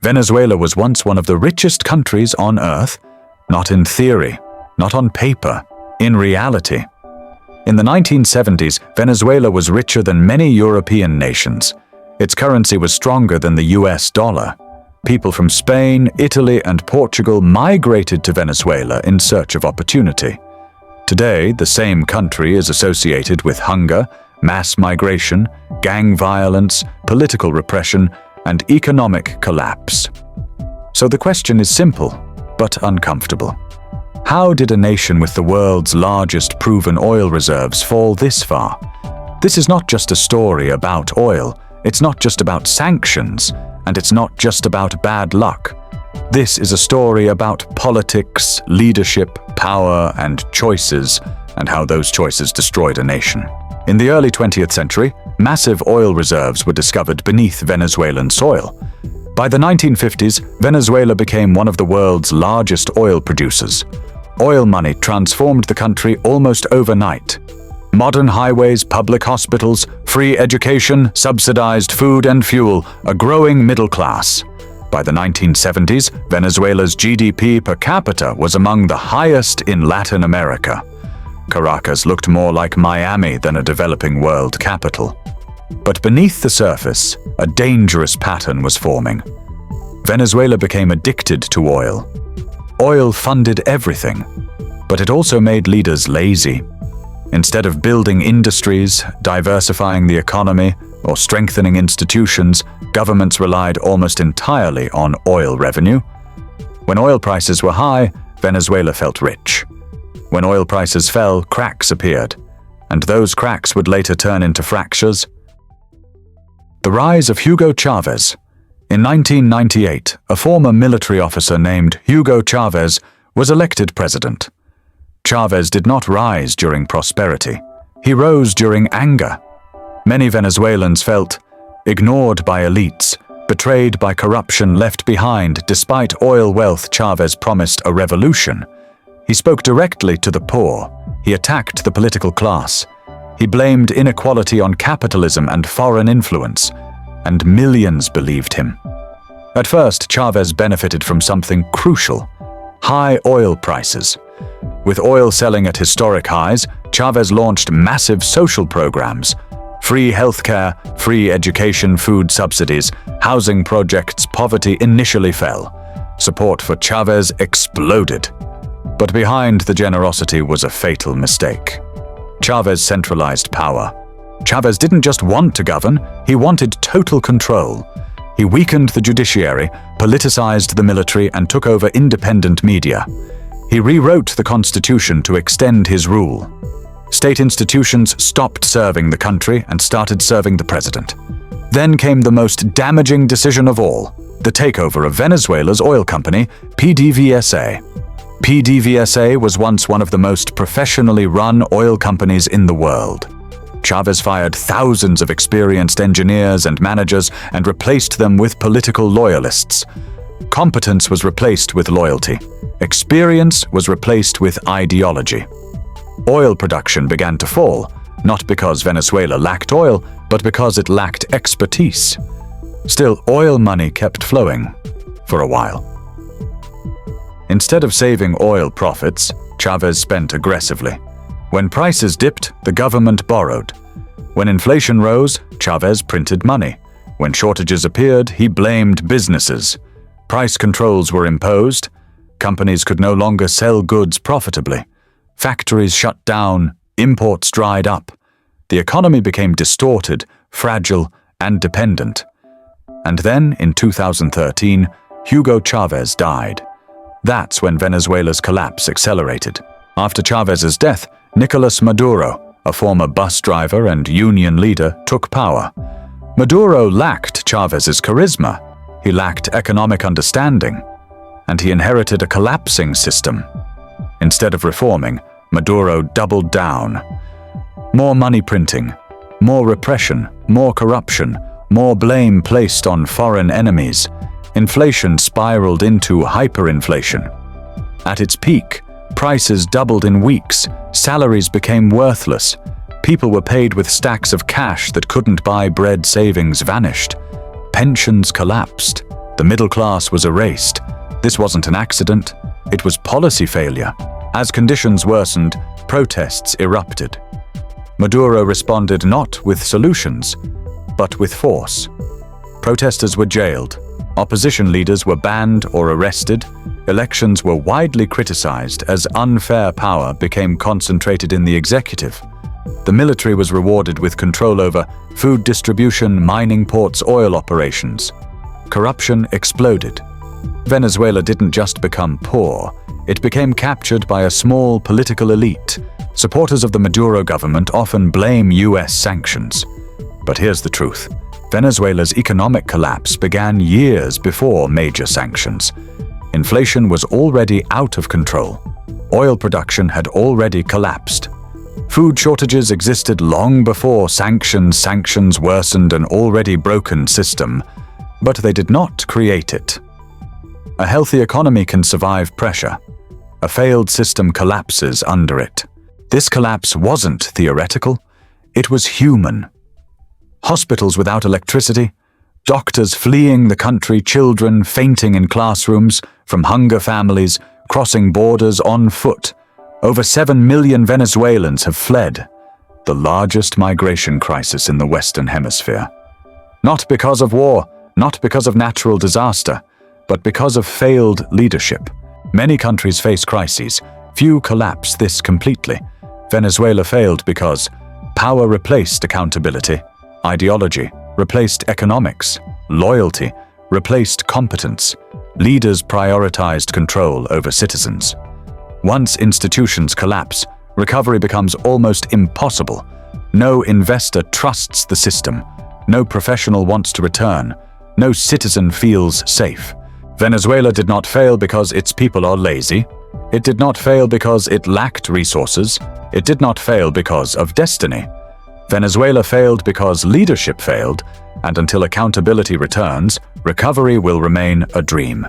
Venezuela was once one of the richest countries on earth, not in theory, not on paper, in reality. In the 1970s, Venezuela was richer than many European nations. Its currency was stronger than the US dollar. People from Spain, Italy, and Portugal migrated to Venezuela in search of opportunity. Today, the same country is associated with hunger, mass migration, gang violence, political repression, and economic collapse. So the question is simple, but uncomfortable. How did a nation with the world's largest proven oil reserves fall this far? This is not just a story about oil, it's not just about sanctions, and it's not just about bad luck. This is a story about politics, leadership, power, and choices, and how those choices destroyed a nation. In the early 20th century, massive oil reserves were discovered beneath Venezuelan soil. By the 1950s, Venezuela became one of the world's largest oil producers. Oil money transformed the country almost overnight. Modern highways, public hospitals, free education, subsidized food and fuel, a growing middle class. By the 1970s, Venezuela's GDP per capita was among the highest in Latin America. Caracas looked more like Miami than a developing world capital. But beneath the surface, a dangerous pattern was forming. Venezuela became addicted to oil. Oil funded everything, but it also made leaders lazy. Instead of building industries, diversifying the economy, or strengthening institutions, governments relied almost entirely on oil revenue. When oil prices were high, Venezuela felt rich. When oil prices fell, cracks appeared, and those cracks would later turn into fractures. The rise of Hugo Chávez. In 1998, a former military officer named Hugo Chávez was elected president. Chávez did not rise during prosperity. He rose during anger. Many Venezuelans felt ignored by elites, betrayed by corruption, left behind. Despite oil wealth, Chávez promised a revolution. He spoke directly to the poor. He attacked the political class. He blamed inequality on capitalism and foreign influence, and millions believed him. At first, Chávez benefited from something crucial: high oil prices. With oil selling at historic highs, Chávez launched massive social programs: free healthcare, free education, food subsidies, housing projects. Poverty initially fell. Support for Chávez exploded. But behind the generosity was a fatal mistake. Chávez centralized power. Chávez didn't just want to govern, he wanted total control. He weakened the judiciary, politicized the military, and took over independent media. He rewrote the constitution to extend his rule. State institutions stopped serving the country and started serving the president. Then came the most damaging decision of all: the takeover of Venezuela's oil company, PDVSA. PDVSA was once one of the most professionally run oil companies in the world. Chávez fired thousands of experienced engineers and managers and replaced them with political loyalists. Competence was replaced with loyalty. Experience was replaced with ideology. Oil production began to fall, not because Venezuela lacked oil, but because it lacked expertise. Still, oil money kept flowing for a while. Instead of saving oil profits, Chávez spent aggressively. When prices dipped, the government borrowed. When inflation rose, Chávez printed money. When shortages appeared, he blamed businesses. Price controls were imposed. Companies could no longer sell goods profitably. Factories shut down, imports dried up. The economy became distorted, fragile, and dependent. And then, in 2013, Hugo Chávez died. That's when Venezuela's collapse accelerated. After Chávez's death, Nicolás Maduro, a former bus driver and union leader, took power. Maduro lacked Chávez's charisma. He lacked economic understanding, and he inherited a collapsing system. Instead of reforming, Maduro doubled down. More money printing, more repression, more corruption, more blame placed on foreign enemies. Inflation spiraled into hyperinflation. At its peak, prices doubled in weeks, salaries became worthless, people were paid with stacks of cash that couldn't buy bread, savings vanished, pensions collapsed, The middle class was erased. This wasn't an accident, it was policy failure. As conditions worsened, protests erupted. Maduro responded not with solutions, but with force. Protesters were jailed, opposition leaders were banned or arrested, elections were widely criticized as unfair power became concentrated in the executive. The military was rewarded with control over food distribution, mining ports, oil operations. Corruption exploded. Venezuela didn't just become poor, it became captured by a small political elite. Supporters of the Maduro government often blame US sanctions. But here's the truth. Venezuela's economic collapse began years before major sanctions. Inflation was already out of control. Oil production had already collapsed. Food shortages existed long before sanctions worsened an already broken system, but they did not create it. A healthy economy can survive pressure. A failed system collapses under it. This collapse wasn't theoretical, it was human. Hospitals without electricity, doctors fleeing the country, children fainting in classrooms, from hunger families, crossing borders on foot. Over 7 million Venezuelans have fled, the largest migration crisis in the Western Hemisphere. Not because of war, not because of natural disaster, but because of failed leadership. Many countries face crises, few collapse this completely. Venezuela failed because power replaced accountability, ideology replaced economics, loyalty replaced competence, leaders prioritized control over citizens. Once institutions collapse, recovery becomes almost impossible. No investor trusts the system, no professional wants to return, no citizen feels safe. Venezuela did not fail because its people are lazy. It did not fail because it lacked resources. It did not fail because of destiny. Venezuela failed because leadership failed, and until accountability returns, recovery will remain a dream.